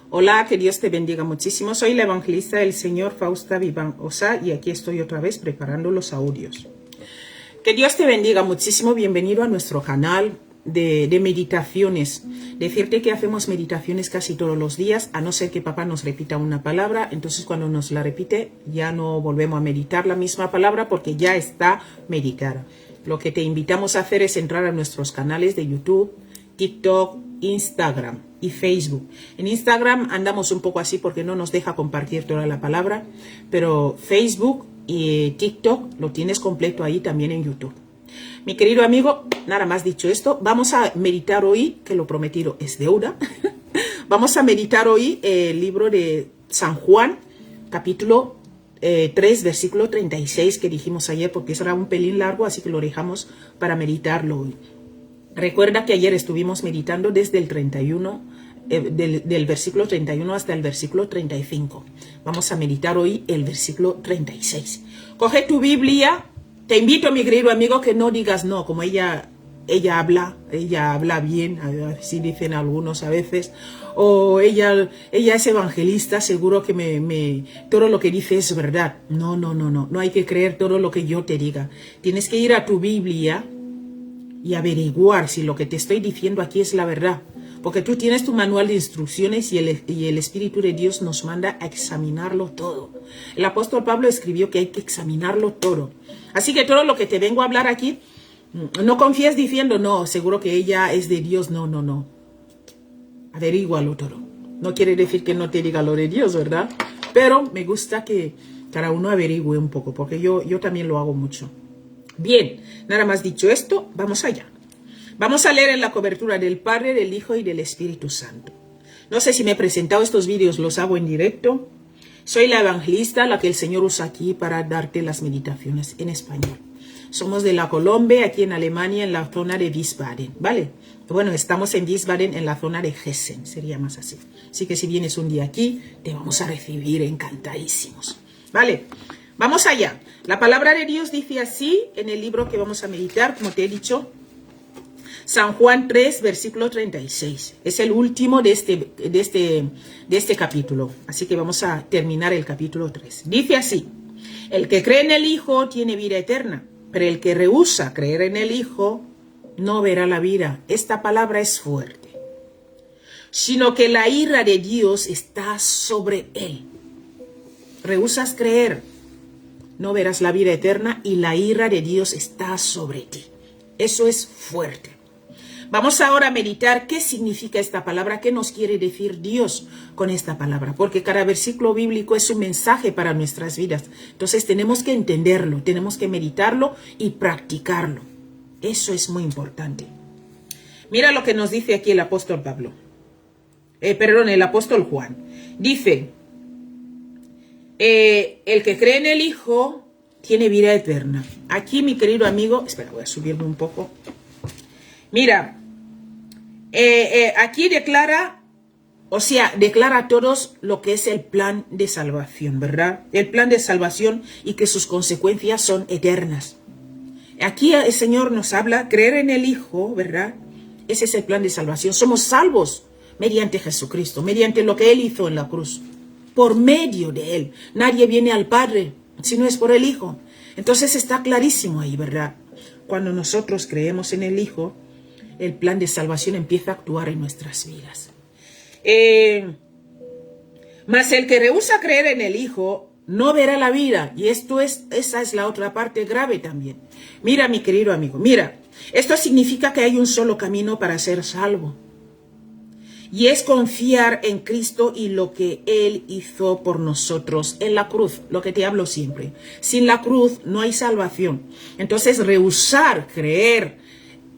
Hola, que Dios te bendiga muchísimo. Soy la evangelista del Señor Fausta Viván Osa y aquí estoy otra vez preparando los audios. Que Dios te bendiga muchísimo. Bienvenido a nuestro canal de meditaciones. Decirte que hacemos meditaciones casi todos los días, a no ser que papá nos repita una palabra. Entonces cuando nos la repite ya no volvemos a meditar la misma palabra porque ya está meditada. Lo que te invitamos a hacer es entrar a nuestros canales de YouTube, TikTok, Instagram y Facebook. En Instagram andamos un poco así porque no nos deja compartir toda la palabra, pero Facebook y TikTok lo tienes completo ahí también en YouTube. Mi querido amigo, nada más dicho esto, vamos a meditar hoy, que lo prometido es deuda. Vamos a meditar hoy el libro de San Juan, capítulo 3, versículo 36, que dijimos ayer, porque eso era un pelín largo, así que lo dejamos para meditarlo hoy. Recuerda que ayer estuvimos meditando desde el 31, del versículo 31 hasta el versículo 35. Vamos a meditar hoy el versículo 36. Coge tu Biblia. Te invito, mi querido amigo, que no digas no, como ella habla bien, así dicen algunos a veces, o ella es evangelista, seguro que todo lo que dice es verdad. No hay que creer todo lo que yo te diga. Tienes que ir a tu Biblia y averiguar si lo que te estoy diciendo aquí es la verdad. Porque tú tienes tu manual de instrucciones y el Espíritu de Dios nos manda a examinarlo todo. El apóstol Pablo escribió que hay que examinarlo todo. Así que todo lo que te vengo a hablar aquí, no confíes diciendo, no, seguro que ella es de Dios. No. Averígualo todo. No quiere decir que no te diga lo de Dios, ¿verdad? Pero me gusta que cada uno averigüe un poco, porque yo también lo hago mucho. Bien, nada más dicho esto, vamos allá. Vamos a leer en la cobertura del Padre, del Hijo y del Espíritu Santo. No sé si me he presentado, estos vídeos los hago en directo. Soy la evangelista, la que el Señor usa aquí para darte las meditaciones en español. Somos de la Colombia, aquí en Alemania, en la zona de Wiesbaden, ¿vale? Bueno, estamos en Wiesbaden, en la zona de Hessen, sería más así. Así que si vienes un día aquí, te vamos a recibir encantadísimos, ¿vale? Vamos allá. La palabra de Dios dice así en el libro que vamos a meditar, como te he dicho, San Juan 3, versículo 36. Es el último de este capítulo. Así que vamos a terminar el capítulo 3. Dice así: el que cree en el Hijo tiene vida eterna, pero el que rehúsa creer en el Hijo no verá la vida. Esta palabra es fuerte. Sino que la ira de Dios está sobre él. Rehusas creer, no verás la vida eterna y la ira de Dios está sobre ti. Eso es fuerte. Vamos ahora a meditar qué significa esta palabra, qué nos quiere decir Dios con esta palabra, porque cada versículo bíblico es un mensaje para nuestras vidas. Entonces tenemos que entenderlo, tenemos que meditarlo y practicarlo. Eso es muy importante. Mira lo que nos dice aquí el apóstol Pablo. El apóstol Juan. Dice, el que cree en el Hijo tiene vida eterna. Aquí, mi querido amigo, espera, voy a subirme un poco. Mira, aquí declara a todos lo que es el plan de salvación, ¿verdad? El plan de salvación y que sus consecuencias son eternas. Aquí el Señor nos habla, creer en el Hijo, ¿verdad? Ese es el plan de salvación. Somos salvos mediante Jesucristo, mediante lo que Él hizo en la cruz. Por medio de Él. Nadie viene al Padre si no es por el Hijo. Entonces está clarísimo ahí, ¿verdad? Cuando nosotros creemos en el Hijo, el plan de salvación empieza a actuar en nuestras vidas. Mas el que rehúsa creer en el Hijo no verá la vida. Y esa es la otra parte grave también. Mira, mi querido amigo, mira. Esto significa que hay un solo camino para ser salvo. Y es confiar en Cristo y lo que Él hizo por nosotros en la cruz, lo que te hablo siempre. Sin la cruz no hay salvación. Entonces, rehusar creer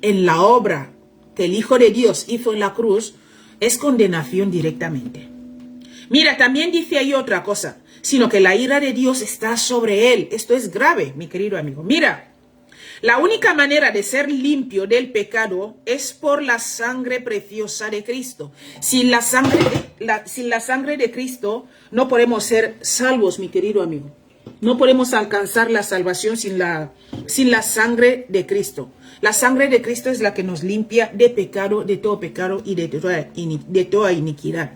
en la obra que el Hijo de Dios hizo en la cruz es condenación directamente. Mira, también dice ahí otra cosa, sino que la ira de Dios está sobre él. Esto es grave, mi querido amigo. Mira, la única manera de ser limpio del pecado es por la sangre preciosa de Cristo. Sin la sangre de Cristo no podemos ser salvos, mi querido amigo. No podemos alcanzar la salvación sin la sangre de Cristo. La sangre de Cristo es la que nos limpia de pecado, de todo pecado y de toda iniquidad.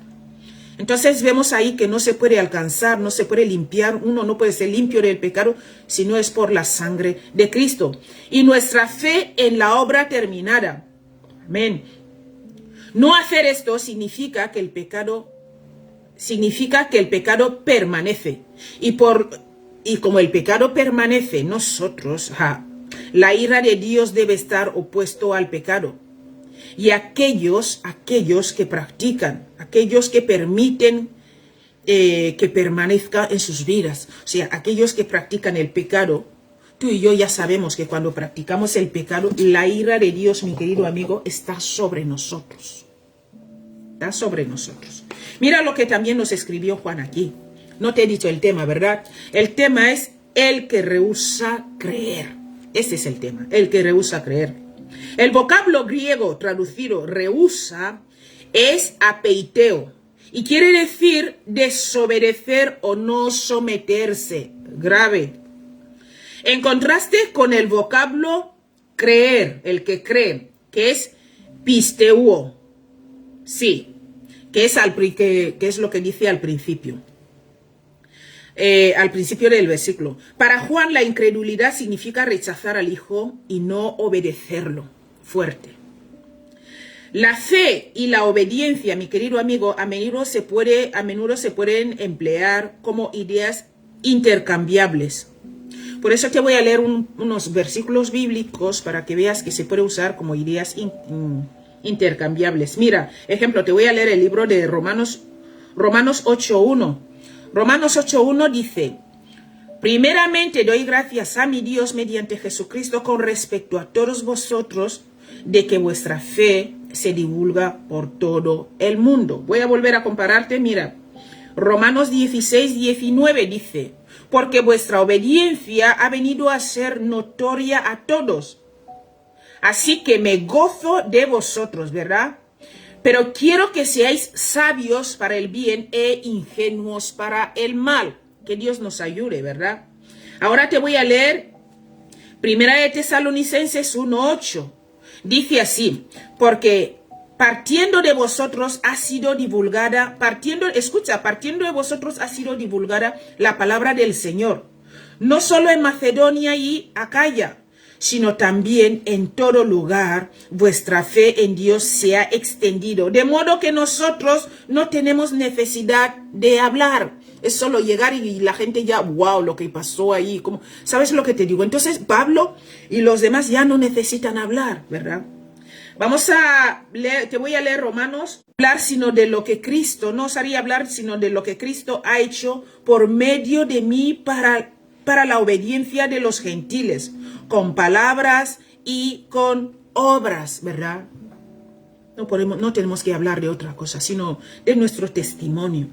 Entonces vemos ahí que no se puede alcanzar, no se puede limpiar, uno no puede ser limpio del pecado si no es por la sangre de Cristo. Y nuestra fe en la obra terminada. Amén. No hacer esto significa que el pecado permanece. Y como el pecado permanece en nosotros, la ira de Dios debe estar opuesto al pecado. Y aquellos que practican, aquellos que permiten que permanezca en sus vidas, o sea, aquellos que practican el pecado, tú y yo ya sabemos que cuando practicamos el pecado, la ira de Dios, mi querido amigo, está sobre nosotros. Está sobre nosotros. Mira lo que también nos escribió Juan aquí. No te he dicho el tema, ¿verdad? El tema es el que rehúsa creer. Ese es el tema, el que rehúsa creer. El vocablo griego traducido rehúsa es apeiteo y quiere decir desobedecer o no someterse. Grave. En contraste con el vocablo creer, el que cree, que es pisteuo. Sí, que es lo que dice al principio. Al principio del versículo. Para Juan, la incredulidad significa rechazar al Hijo y no obedecerlo. Fuerte. La fe y la obediencia, mi querido amigo, a menudo se pueden emplear como ideas intercambiables. Por eso te voy a leer unos versículos bíblicos para que veas que se puede usar como ideas intercambiables. Mira, ejemplo, te voy a leer el libro de Romanos 8:1. Romanos 8:1 dice: primeramente doy gracias a mi Dios mediante Jesucristo con respecto a todos vosotros, de que vuestra fe se divulga por todo el mundo. Voy a volver a compararte, mira. Romanos 16:19 dice: porque vuestra obediencia ha venido a ser notoria a todos. Así que me gozo de vosotros, ¿verdad? Pero quiero que seáis sabios para el bien e ingenuos para el mal. Que Dios nos ayude, ¿verdad? Ahora te voy a leer Primera de Tesalonicenses 1:8. Dice así: porque partiendo de vosotros ha sido divulgada, partiendo de vosotros ha sido divulgada la palabra del Señor, no solo en Macedonia y Acaya, sino también en todo lugar vuestra fe en Dios se ha extendido, de modo que nosotros no tenemos necesidad de hablar. Es solo llegar y la gente ya, wow, lo que pasó ahí, como, ¿sabes lo que te digo? Entonces Pablo y los demás ya no necesitan hablar, ¿verdad? Vamos a leer, te voy a leer Romanos, hablar sino de lo que Cristo, no os haría hablar sino de lo que Cristo ha hecho por medio de mí para la obediencia de los gentiles, con palabras y con obras, ¿verdad? No tenemos que hablar de otra cosa, sino de nuestro testimonio.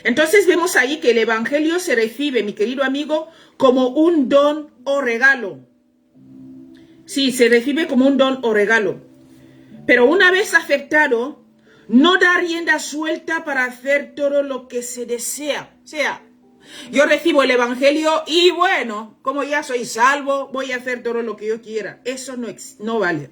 Entonces vemos ahí que el evangelio se recibe, mi querido amigo, como un don o regalo. Sí, se recibe como un don o regalo. Pero una vez aceptado, no da rienda suelta para hacer todo lo que se desea. O sea, yo recibo el evangelio y bueno, como ya soy salvo, voy a hacer todo lo que yo quiera. Eso no vale.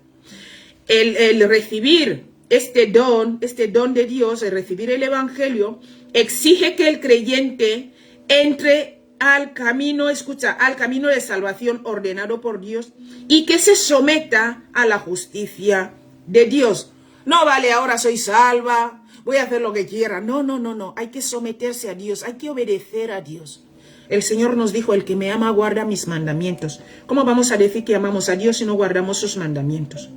El recibir este don de Dios, el recibir el evangelio, exige que el creyente entre al camino, al camino de salvación ordenado por Dios y que se someta a la justicia de Dios. No vale, ahora soy salva, voy a hacer lo que quiera. No. Hay que someterse a Dios, hay que obedecer a Dios. El Señor nos dijo: el que me ama guarda mis mandamientos. ¿Cómo vamos a decir que amamos a Dios si no guardamos sus mandamientos?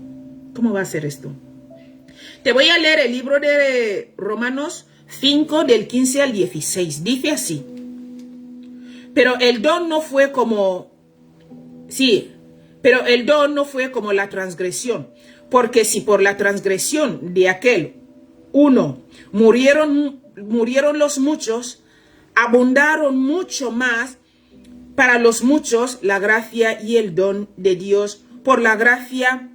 ¿Cómo va a ser esto? Te voy a leer el libro de Romanos 5, del 15 al 16. Dice así: pero el don no fue como la transgresión. Porque si por la transgresión de aquel uno murieron los muchos, abundaron mucho más para los muchos la gracia y el don de Dios por la gracia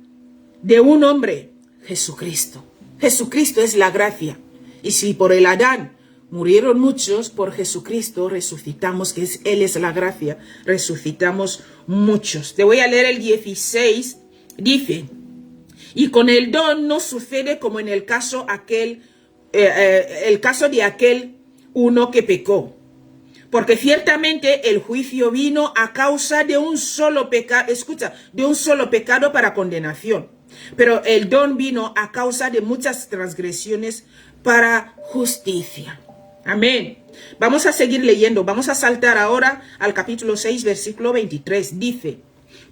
de un hombre, Jesucristo. Jesucristo es la gracia. Y si por el Adán murieron muchos, por Jesucristo resucitamos, Él es la gracia, resucitamos muchos. Te voy a leer el 16, dice: y con el don no sucede como en el caso aquel el caso de aquel uno que pecó. Porque ciertamente el juicio vino a causa de un solo pecado, escucha, de un solo pecado para condenación. Pero el don vino a causa de muchas transgresiones para justicia. Amén. Vamos a seguir leyendo. Vamos a saltar ahora al capítulo 6, versículo 23. Dice,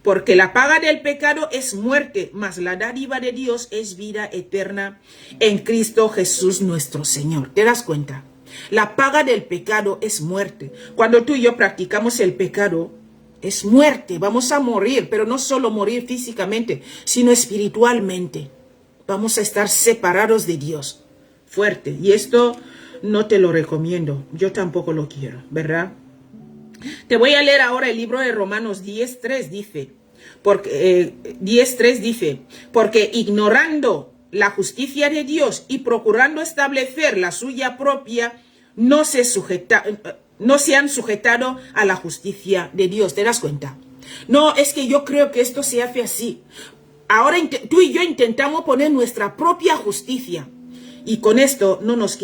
porque la paga del pecado es muerte, mas la dádiva de Dios es vida eterna en Cristo Jesús nuestro Señor. ¿Te das cuenta? La paga del pecado es muerte. Cuando tú y yo practicamos el pecado, es muerte. Vamos a morir, pero no solo morir físicamente, sino espiritualmente. Vamos a estar separados de Dios. Fuerte. Y esto no te lo recomiendo. Yo tampoco lo quiero, ¿verdad? Te voy a leer ahora el libro de Romanos 10:3. Dice, 10:3 dice, porque ignorando la justicia de Dios y procurando establecer la suya propia, no se han sujetado a la justicia de Dios. ¿Te das cuenta? No, es que yo creo que esto se hace así. Ahora tú y yo intentamos poner nuestra propia justicia. Y con esto no nos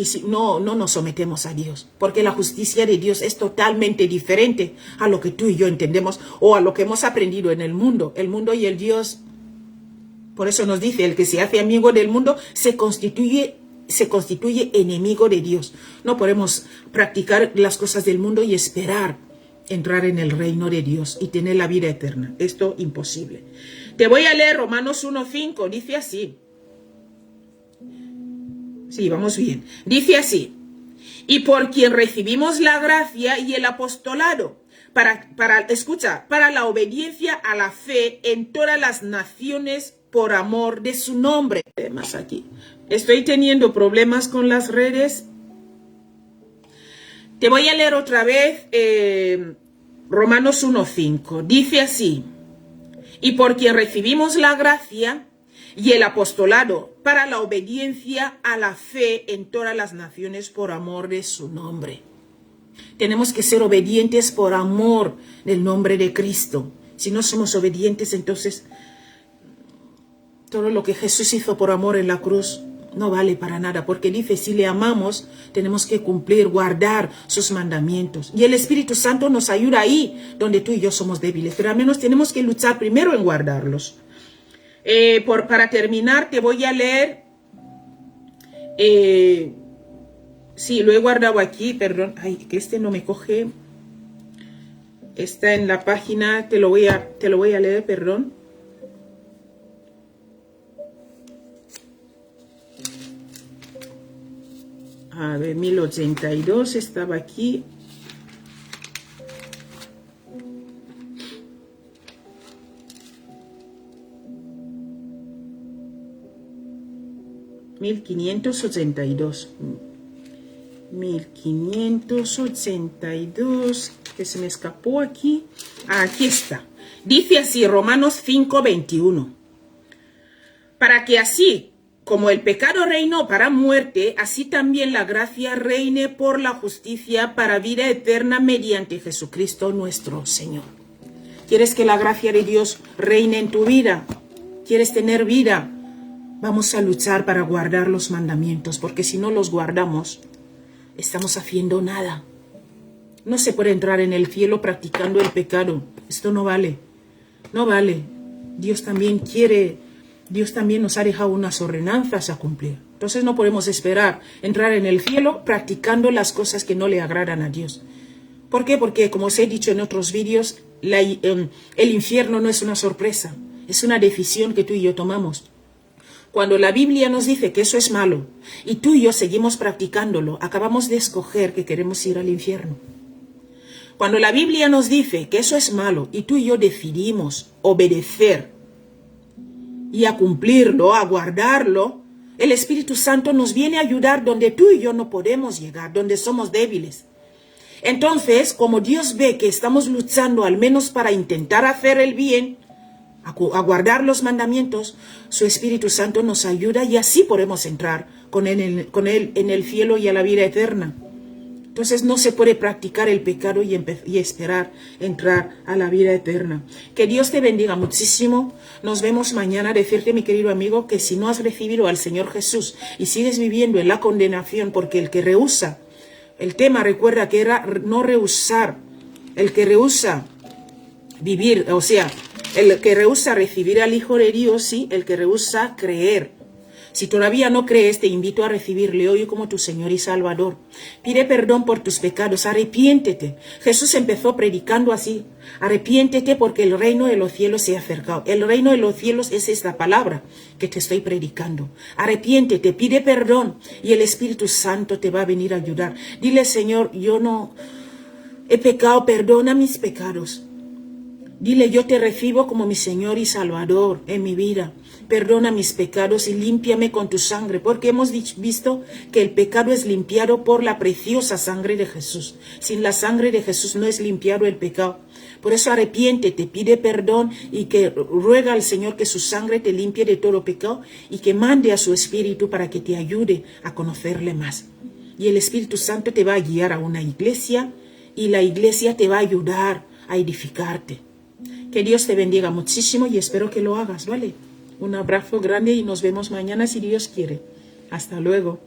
sometemos a Dios. Porque la justicia de Dios es totalmente diferente a lo que tú y yo entendemos o a lo que hemos aprendido en el mundo. El mundo y el Dios. Por eso nos dice, el que se hace amigo del mundo se constituye enemigo de Dios. No podemos practicar las cosas del mundo y esperar entrar en el reino de Dios y tener la vida eterna. Esto imposible. Te voy a leer Romanos 1:5. Dice así. Sí, vamos bien. Dice así. Y por quien recibimos la gracia y el apostolado para la obediencia a la fe en todas las naciones por amor de su nombre. Más aquí. Estoy teniendo problemas con las redes. Te voy a leer otra vez Romanos 1:5. Dice así. Y por quien recibimos la gracia y el apostolado para la obediencia a la fe en todas las naciones por amor de su nombre. Tenemos que ser obedientes por amor del nombre de Cristo. Si no somos obedientes, entonces todo lo que Jesús hizo por amor en la cruz no vale para nada, porque dice, si le amamos, tenemos que cumplir, guardar sus mandamientos. Y el Espíritu Santo nos ayuda ahí, donde tú y yo somos débiles, pero al menos tenemos que luchar primero en guardarlos. Para terminar, te voy a leer, sí, lo he guardado aquí, perdón, ay, que este no me coge, está en la página, te lo voy a leer, perdón. A ver, 1082 estaba aquí. $1582, que se me escapó aquí. Aquí está. Dice así, Romanos 5:21. Para que así como el pecado reinó para muerte, así también la gracia reine por la justicia para vida eterna mediante Jesucristo nuestro Señor. ¿Quieres que la gracia de Dios reine en tu vida? ¿Quieres tener vida? Vamos a luchar para guardar los mandamientos, porque si no los guardamos, estamos haciendo nada. No se puede entrar en el cielo practicando el pecado. Esto no vale. No vale. Dios también nos ha dejado unas ordenanzas a cumplir. Entonces no podemos esperar entrar en el cielo practicando las cosas que no le agradan a Dios. ¿Por qué? Porque, como os he dicho en otros vídeos, el infierno no es una sorpresa. Es una decisión que tú y yo tomamos. Cuando la Biblia nos dice que eso es malo y tú y yo seguimos practicándolo, acabamos de escoger que queremos ir al infierno. Cuando la Biblia nos dice que eso es malo y tú y yo decidimos obedecer y a cumplirlo, a guardarlo, el Espíritu Santo nos viene a ayudar donde tú y yo no podemos llegar, donde somos débiles. Entonces, como Dios ve que estamos luchando al menos para intentar hacer el bien, a guardar los mandamientos, su Espíritu Santo nos ayuda y así podemos entrar con él en el cielo y a la vida eterna. Entonces no se puede practicar el pecado y esperar entrar a la vida eterna. Que Dios te bendiga muchísimo. Nos vemos mañana. Decirte, mi querido amigo, que si no has recibido al Señor Jesús y sigues viviendo en la condenación, porque el que rehúsa, el tema recuerda que era no rehusar, el que rehúsa vivir, o sea, el que rehúsa recibir al Hijo de Dios, sí, el que rehúsa creer. Si todavía no crees, te invito a recibirle hoy como tu Señor y Salvador. Pide perdón por tus pecados, arrepiéntete. Jesús empezó predicando así. Arrepiéntete porque el reino de los cielos se ha acercado. El reino de los cielos es esta palabra que te estoy predicando. Arrepiéntete, pide perdón y el Espíritu Santo te va a venir a ayudar. Dile, Señor, yo no he pecado, perdona mis pecados. Dile, yo te recibo como mi Señor y Salvador en mi vida. Perdona mis pecados y límpiame con tu sangre, porque hemos visto que el pecado es limpiado por la preciosa sangre de Jesús. Sin la sangre de Jesús no es limpiado el pecado. Por eso arrepiéntete, pide perdón y que ruega al Señor que su sangre te limpie de todo pecado y que mande a su Espíritu para que te ayude a conocerle más. Y el Espíritu Santo te va a guiar a una iglesia y la iglesia te va a ayudar a edificarte. Que Dios te bendiga muchísimo y espero que lo hagas, ¿vale? Un abrazo grande y nos vemos mañana si Dios quiere. Hasta luego.